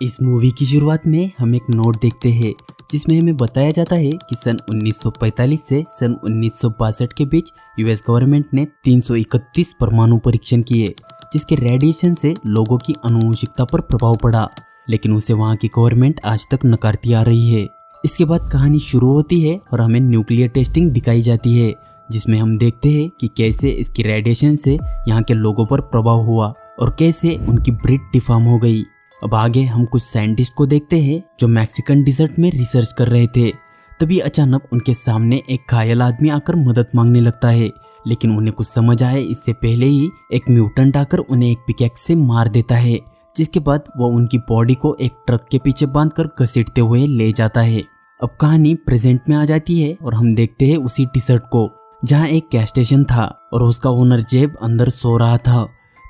इस मूवी की शुरुआत में हम एक नोट देखते हैं जिसमें हमें बताया जाता है कि सन 1945 से सन 1962 के बीच यूएस गवर्नमेंट ने 331 परमाणु परीक्षण किए जिसके रेडिएशन से लोगों की आनुवंशिकता पर प्रभाव पड़ा, लेकिन उसे वहां की गवर्नमेंट आज तक नकारती आ रही है। इसके बाद कहानी शुरू होती है और हमें न्यूक्लियर टेस्टिंग दिखाई जाती है जिसमें हम देखते हैं कि कैसे इसकी रेडिएशन से यहाँ के लोगों पर प्रभाव हुआ और कैसे उनकी ब्रीड डिफॉर्म हो गई। अब आगे हम कुछ साइंटिस्ट को देखते हैं जो मैक्सिकन डिजर्ट में रिसर्च कर रहे थे। तभी अचानक उनके सामने एक घायल आदमी आकर मदद मांगने लगता है, लेकिन उन्हें कुछ समझ आए इससे पहले ही एक म्यूटेंट आकर उन्हें एक पिकैक्स से मार देता है, जिसके बाद वो उनकी बॉडी को एक ट्रक के पीछे बांधकर घसीटते हुए ले जाता है। अब कहानी प्रेजेंट में आ जाती है और हम देखते हैं उसी डिजर्ट को जहाँ एक गैस स्टेशन था और उसका ओनर जेब अंदर सो रहा था।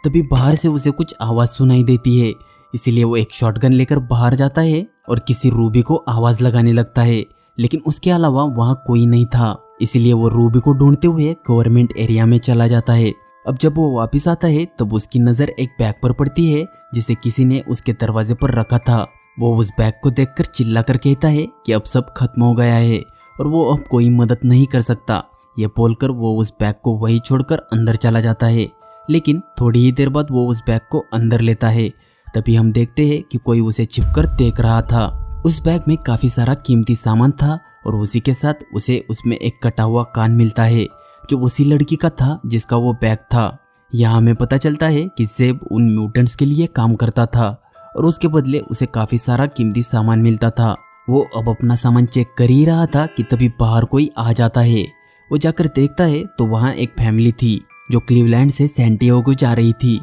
तभी बाहर से उसे कुछ आवाज सुनाई देती है, इसीलिए वो एक शॉटगन लेकर बाहर जाता है और किसी रूबी को आवाज लगाने लगता है, लेकिन उसके अलावा वहाँ कोई नहीं था। इसीलिए वो रूबी को ढूंढते हुए गवर्नमेंट एरिया में चला जाता है। अब जब वो वापस आता है तब उसकी नजर एक बैग पर पड़ती है जिसे किसी ने उसके दरवाजे पर रखा था। वो उस बैग को देखकर चिल्लाकर कहता है कि अब सब खत्म हो गया है और वो अब कोई मदद नहीं कर सकता। ये बोलकर वो उस बैग को वहीं छोड़कर अंदर चला जाता है, लेकिन थोड़ी ही देर बाद वो उस बैग को अंदर लेता है। तभी हम देखते हैं कि कोई उसे छिपकर देख रहा था। उस बैग में काफी सारा कीमती सामान था और उसी के साथ उसे उसमें एक कटा हुआ कान मिलता है जो उसी लड़की का था जिसका वो बैग था। यहाँ हमें पता चलता है कि जेब उन म्यूटेंट्स के लिए काम करता था और उसके बदले उसे काफी सारा कीमती सामान मिलता था। वो अब अपना सामान चेक कर ही रहा था कि तभी बाहर कोई आ जाता है। वो जाकर देखता है तो वहाँ एक फैमिली थी जो क्लीवलैंड से सैंटियागो जा रही थी।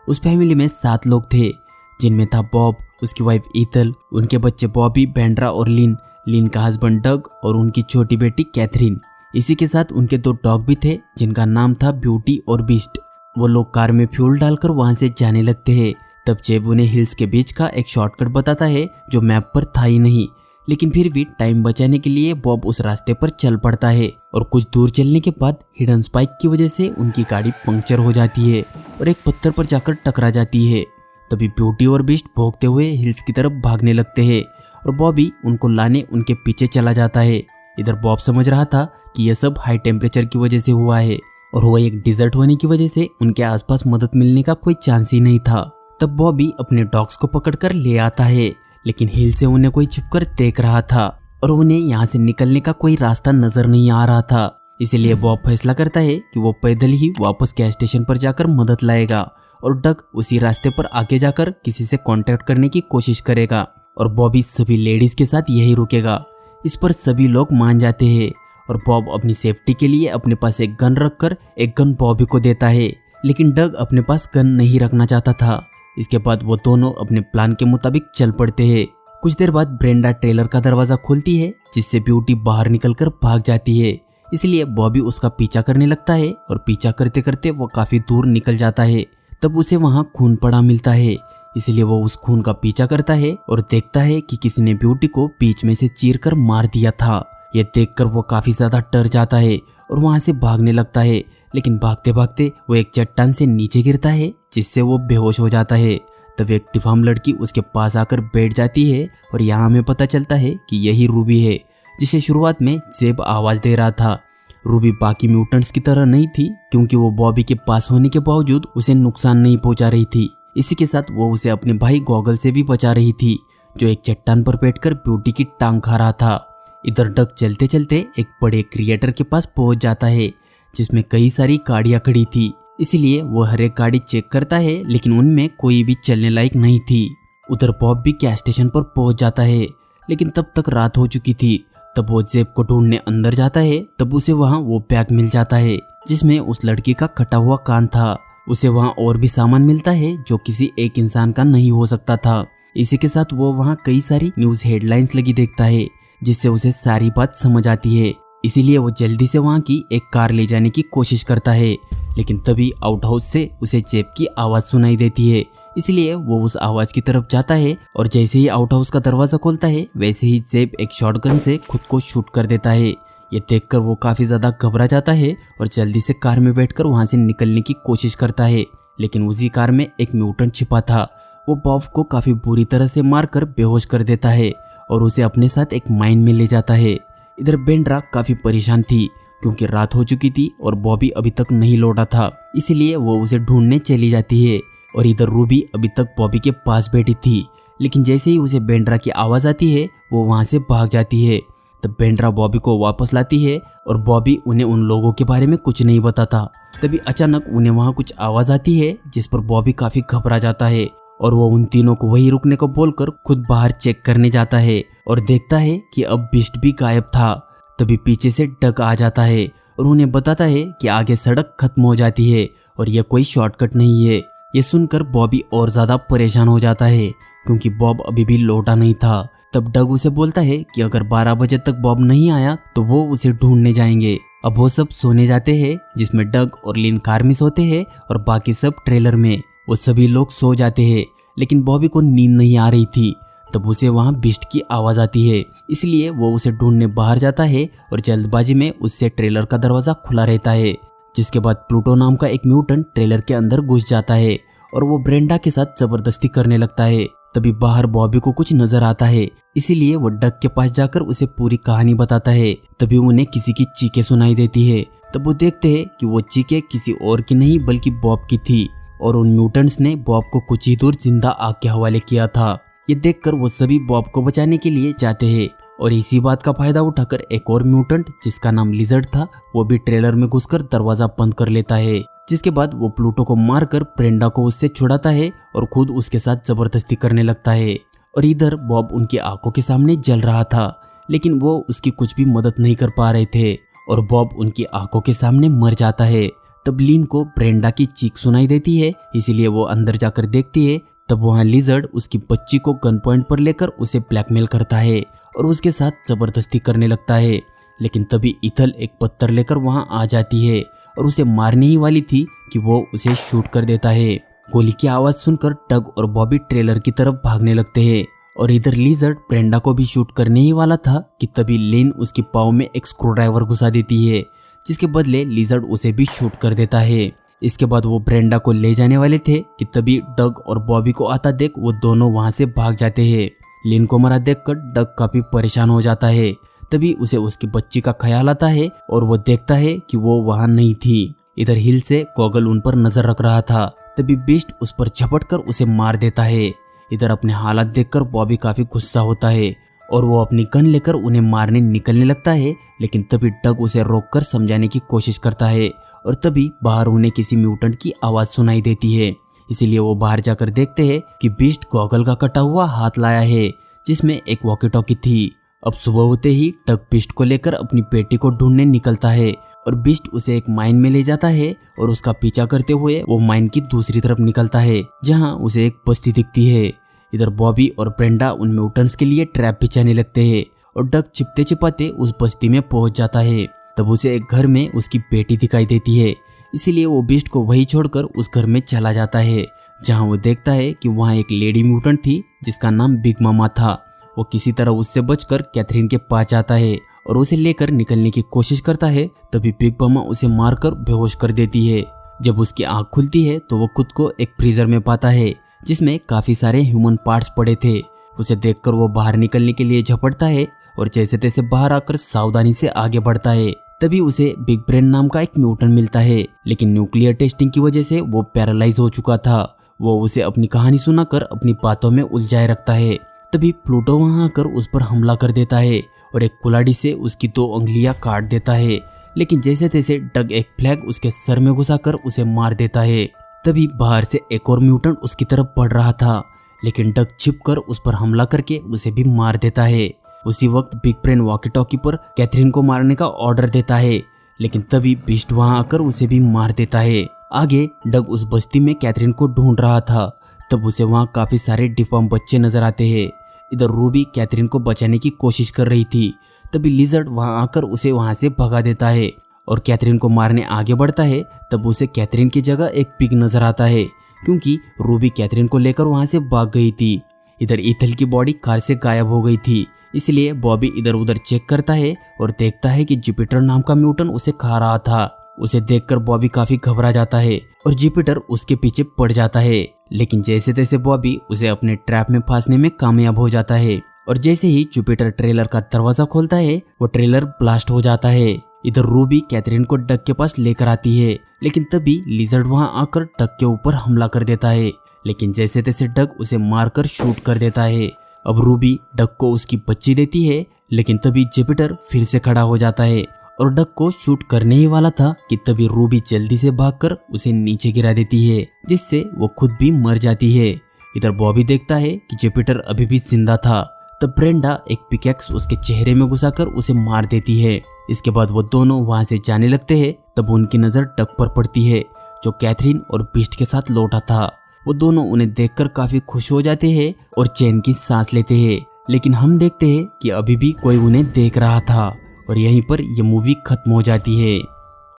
उस फैमिली में 7 लोग थे, जिनमें था बॉब, उसकी वाइफ ईथल, उनके बच्चे बॉबी, बेंड्रा और लिन का हस्बैंड डग और उनकी छोटी बेटी कैथरीन। इसी के साथ उनके 2 डॉग भी थे जिनका नाम था ब्यूटी और बीस्ट। वो लोग कार में फ्यूल डालकर वहां से जाने लगते हैं। तब जेब उन्हें हिल्स के बीच का एक शॉर्टकट बताता है जो मैप पर था ही नहीं, लेकिन फिर भी टाइम बचाने के लिए बॉब उस रास्ते पर चल पड़ता है और कुछ दूर चलने के बाद हिडन स्पाइक की वजह से उनकी गाड़ी पंक्चर हो जाती है और एक पत्थर पर जाकर टकरा जाती है। तभी ब्यूटी और बीस्ट भौंकते हुए हिल्स की तरफ भागने लगते हैं और बॉबी उनको लाने उनके पीछे चला जाता है। इधर बॉब समझ रहा था कि यह सब हाई टेम्परेचर की वजह से हुआ है और वो एक डिजर्ट होने की वजह से उनके आसपास मदद मिलने का कोई चांस ही नहीं था। तब बॉबी अपने डॉग्स को पकड़कर ले आता है, लेकिन हिल से उन्हें कोई छिपकर देख रहा था और उन्हें यहाँ से निकलने का कोई रास्ता नजर नहीं आ रहा था। इसीलिए बॉब फैसला करता है कि वो पैदल ही वापस गैस स्टेशन पर जाकर मदद लाएगा और डग उसी रास्ते पर आगे जाकर किसी से कांटेक्ट करने की कोशिश करेगा और बॉबी सभी लेडीज के साथ यही रुकेगा। इस पर सभी लोग मान जाते हैं और बॉब अपनी सेफ्टी के लिए अपने पास एक गन रखकर एक गन बॉबी को देता है, लेकिन डग अपने पास गन नहीं रखना चाहता था। इसके बाद वो दोनों अपने प्लान के मुताबिक चल पड़ते हैं। कुछ देर बाद ब्रेंडा ट्रेलर का दरवाजा खोलती है जिससे ब्यूटी बाहर निकलकर भाग जाती है। इसलिए बॉबी उसका पीछा करने लगता है और पीछा करते करते वो काफी दूर निकल जाता है। तब उसे वहां खून पड़ा मिलता है, इसलिए वो उस खून का पीछा करता है और देखता है कि किसी ने ब्यूटी को बीच में से चीरकर मार दिया था। ये देखकर वो काफी ज्यादा डर जाता है और वहां से भागने लगता है, लेकिन भागते भागते वो एक चट्टान से नीचे गिरता है जिससे वो बेहोश हो जाता है। तब एक डिफॉर्म लड़की उसके पास आकर बैठ जाती है और यहाँ हमें पता चलता है कि यही रूबी है जिसे शुरुआत में जेब आवाज दे रहा था। रूबी बाकी म्यूटेंट्स की तरह नहीं थी क्योंकि वो बॉबी के पास होने के बावजूद उसे नुकसान नहीं पहुंचा रही थी। इसी के साथ वो उसे अपने भाई गॉगल से भी बचा रही थी जो एक चट्टान पर बैठकर ब्यूटी की टांग खा रहा था। इधर डग चलते चलते एक बड़े क्रिएटर के पास पहुंच जाता है जिसमें कई सारी गाड़ियां खड़ी थी। इसीलिए वो हर एक गाड़ी चेक करता है, लेकिन उनमें कोई भी चलने लायक नहीं थी। उधर बॉब भी गैस स्टेशन पर पहुंच जाता है, लेकिन तब तक रात हो चुकी थी। तब वो जेब को ढूंढने अंदर जाता है, तब उसे वहाँ वो बैग मिल जाता है जिसमें उस लड़की का कटा हुआ कान था। उसे वहाँ और भी सामान मिलता है जो किसी एक इंसान का नहीं हो सकता था। इसी के साथ वो वहाँ कई सारी न्यूज हेडलाइंस लगी देखता है जिससे उसे सारी बात समझ आती है। इसीलिए वो जल्दी से वहाँ की एक कार ले जाने की कोशिश करता है, लेकिन तभी आउट हाउस से उसे जेब की आवाज सुनाई देती है। इसलिए वो उस आवाज की तरफ जाता है और जैसे ही आउट हाउस का दरवाजा खोलता है वैसे ही जेब एक शॉटगन से खुद को शूट कर देता है। ये देखकर वो काफी ज्यादा घबरा जाता है और जल्दी से कार में बैठकर वहां से निकलने की कोशिश करता है, लेकिन उसी कार में एक म्यूटेंट छिपा था। वो बॉब को काफी बुरी तरह से मारकर बेहोश कर देता है और उसे अपने साथ एक माइन में ले जाता है। इधर बेंड्रा काफी परेशान थी क्योंकि रात हो चुकी थी और बॉबी अभी तक नहीं लौटा था, इसलिए वो उसे ढूंढने चली जाती है। और इधर रूबी अभी तक बॉबी के पास बैठी थी, लेकिन जैसे ही उसे बेंड्रा की आवाज आती है वो वहां से भाग जाती है। तब बेंड्रा बॉबी को वापस लाती है और बॉबी उन्हें उन लोगों के बारे में कुछ नहीं बताता। तभी अचानक उन्हें वहां कुछ आवाज आती है जिस पर बॉबी काफी घबरा जाता है और वो उन तीनों को वहीं रुकने को बोलकर खुद बाहर चेक करने जाता है और देखता है कि अब बीस्ट भी गायब था। तभी पीछे से डग आ जाता है और उन्हें बताता है कि आगे सड़क खत्म हो जाती है और यह कोई शॉर्टकट नहीं है। ये सुनकर बॉबी और ज्यादा परेशान हो जाता है क्योंकि बॉब अभी भी लौटा नहीं था। तब डग उसे बोलता है कि अगर 12 बजे तक बॉब नहीं आया तो वो उसे ढूंढने जाएंगे। अब वो सब सोने जाते हैं, जिसमें डग और लिन कार में सोते हैं और बाकी सब ट्रेलर में। वो सभी लोग सो जाते हैं, लेकिन बॉबी को नींद नहीं आ रही थी। तब उसे वहां बीस्ट की आवाज आती है, इसलिए वो उसे ढूंढने बाहर जाता है और जल्दबाजी में उससे ट्रेलर का दरवाजा खुला रहता है। जिसके बाद प्लूटो नाम का एक म्यूटेंट ट्रेलर के अंदर घुस जाता है और वो ब्रेंडा के साथ जबरदस्ती करने लगता है। तभी बाहर बॉबी को कुछ नजर आता है, इसीलिए वो डग के पास जाकर उसे पूरी कहानी बताता है। तभी उन्हें किसी की चीखें सुनाई देती है। तब वो देखते हैं कि वो चीखें किसी और की नहीं बल्कि बॉब की थी और उन म्यूटेंट्स ने बॉब को कुछ ही दूर जिंदा आग के हवाले किया था। ये देखकर वो सभी बॉब को बचाने के लिए जाते हैं और इसी बात का फायदा उठाकर एक और म्यूटेंट जिसका नाम लिजर्ड था वो भी ट्रेलर में घुसकर दरवाजा बंद कर लेता है। जिसके बाद वो प्लूटो को मारकर ब्रेंडा को उससे छुड़ाता है और खुद उसके साथ जबरदस्ती करने लगता है। और इधर बॉब उनकी आंखों के सामने जल रहा था, लेकिन वो उसकी कुछ भी मदद नहीं कर पा रहे थे और बॉब उनकी आंखों के सामने मर जाता है। तब लिन को ब्रेंडा की चीख सुनाई देती है, इसीलिए वो अंदर जाकर देखती है। तब वहाँ लिजर्ड उसकी बच्ची को गन पॉइंट पर लेकर उसे ब्लैकमेल करता है और उसके साथ जबरदस्ती करने लगता है। लेकिन तभी इथल एक पत्थर लेकर वहाँ आ जाती है और उसे मारने ही वाली थी कि वो उसे शूट कर देता है। गोली की आवाज सुनकर डग और बॉबी ट्रेलर की तरफ भागने लगते हैं और इधर लिजर्ड ब्रेंडा को भी शूट करने ही वाला था कि तभी लिन उसकी पाँव में एक स्क्रू ड्राइवर घुसा देती है, जिसके बदले लिजर्ड उसे भी शूट कर देता है। इसके बाद वो ब्रेंडा को ले जाने वाले थे कि तभी डग और बॉबी को आता देख वो दोनों वहां से भाग जाते हैं। लिन को मरा देखकर डग काफी परेशान हो जाता है। तभी उसे उसकी बच्ची का ख्याल आता है और वो देखता है कि वो वहां नहीं थी। इधर हिल से गॉगल उन पर नजर रख रहा था। तभी बीस्ट उस पर झपटकर उसे मार देता है। इधर अपने हालात देखकर बॉबी काफी गुस्सा होता है और वो अपनी गन लेकर उन्हें मारने निकलने लगता है, लेकिन तभी डग उसे रोककर समझाने की कोशिश करता है और तभी बाहर उन्हें किसी म्यूटेंट की आवाज सुनाई देती है। इसीलिए वो बाहर जाकर देखते हैं कि बीस्ट गॉगल का कटा हुआ हाथ लाया है जिसमें एक वॉकी टॉकी थी। अब सुबह होते ही डग बीस्ट को लेकर अपनी बेटी को ढूंढने निकलता है और बीस्ट उसे एक माइन में ले जाता है और उसका पीछा करते हुए वो माइन की दूसरी तरफ निकलता है जहां उसे एक बस्ती दिखती है। इधर बॉबी और ब्रेंडा उन म्यूटेंट्स के लिए ट्रैप बिछाने लगते हैं और डग छिपते छिपाते उस बस्ती में पहुंच जाता है। तब उसे एक घर में उसकी बेटी दिखाई देती है, इसीलिए वो बीस्ट को वही छोड़कर उस घर में चला जाता है जहां वो देखता है कि वहां एक लेडी म्यूटेंट थी जिसका नाम बिग मामा था। वो किसी तरह उससे बचकर कैथरीन के पास जाता है और उसे लेकर निकलने की कोशिश करता है। तभी बिग मामा उसे मारकर बेहोश कर देती है। जब उसकी आंख खुलती है तो वो खुद को एक फ्रीजर में पाता है जिसमें काफी सारे ह्यूमन पार्ट्स पड़े थे। उसे देखकर वो बाहर निकलने के लिए झपटता है और जैसे तैसे बाहर आकर सावधानी से आगे बढ़ता है। तभी उसे बिग ब्रेन नाम का एक म्यूटेंट मिलता है, लेकिन न्यूक्लियर टेस्टिंग की वजह से वो पैरालाइज हो चुका था। वो उसे अपनी कहानी सुनाकर अपनी बातों में उलझाए रखता है। तभी प्लूटो वहां आकर उस पर हमला कर देता है और एक कुल्हाड़ी से उसकी 2 उंगलियां काट देता है, लेकिन जैसे तैसे डग एक फ्लैग उसके सर में घुसाकर उसे मार देता है। तभी बाहर से एक और म्यूटेंट उसकी तरफ बढ़ रहा था, लेकिन डग छिपकर उस पर हमला करके उसे भी मार देता है। उसी वक्त बिग ब्रेन वॉकी टॉकी पर कैथरीन को मारने का ऑर्डर देता है, लेकिन तभी बीस्ट वहां आकर उसे भी मार देता है। आगे डग उस बस्ती में कैथरीन को ढूंढ रहा था, तब उसे वहां काफी सारे डिफॉर्म बच्चे नजर आते हैं। इधर रूबी कैथरीन को बचाने की कोशिश कर रही थी, तभी लिजर्ड वहां आकर उसे वहां से भगा देता है और कैथरीन को मारने आगे बढ़ता है। तब उसे कैथरीन की जगह एक पिग नजर आता है, क्योंकि रूबी कैथरीन को लेकर वहां से भाग गई थी। इधर ईथल की बॉडी कार से गायब हो गई थी, इसलिए बॉबी इधर उधर चेक करता है और देखता है कि जुपिटर नाम का म्यूटेंट उसे खा रहा था। उसे देखकर बॉबी काफी घबरा जाता है और जुपिटर उसके पीछे पड़ जाता है। लेकिन जैसे तैसे बॉबी उसे अपने ट्रैप में फंसने में कामयाब हो जाता है और जैसे ही जुपिटर ट्रेलर का दरवाजा खोलता है वो ट्रेलर ब्लास्ट हो जाता है। इधर रूबी कैथरीन को डग के पास लेकर आती है, लेकिन तभी लिजर्ड वहां आकर डग के ऊपर हमला कर देता है। लेकिन जैसे तैसे डग उसे मारकर शूट कर देता है। अब रूबी डग को उसकी बच्ची देती है, लेकिन तभी जुपिटर फिर से खड़ा हो जाता है और डग को शूट करने ही वाला था कि तभी रूबी जल्दी से भागकर उसे नीचे गिरा देती है, जिससे वो खुद भी मर जाती है। इधर बॉबी देखता है कि जुपिटर अभी भी जिंदा था। तब ब्रेंडा एक पिकैक्स उसके चेहरे में घुसाकर उसे मार देती है। इसके बाद वो दोनों वहां से जाने लगते हैं। तब उनकी नजर डग पर पड़ती है, जो कैथरीन और बीस्ट के साथ लौटा था। वो दोनों उन्हें देखकर काफी खुश हो जाते हैं और चैन की सांस लेते हैं। लेकिन हम देखते हैं कि अभी भी कोई उन्हें देख रहा था और यहीं पर यह मूवी खत्म हो जाती है।